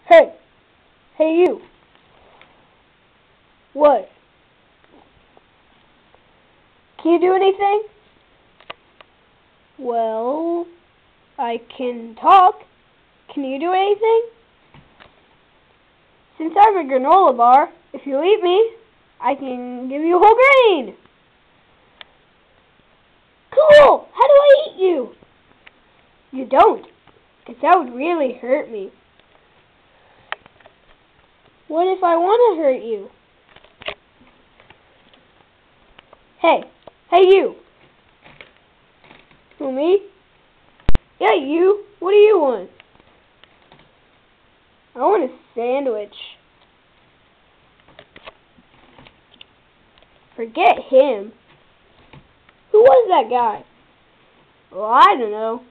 Hey! Hey you! What? Can you do anything? Well, I can talk. Can you do anything? Since I'm a granola bar, if you eat me, I can give you whole grain. Cool! How do I eat you? You don't, because that would really hurt me. What if I want to hurt you? Hey! Hey you! Who, me? Yeah, you! What do you want? I want a sandwich. Forget him. Who was that guy? Well, I don't know.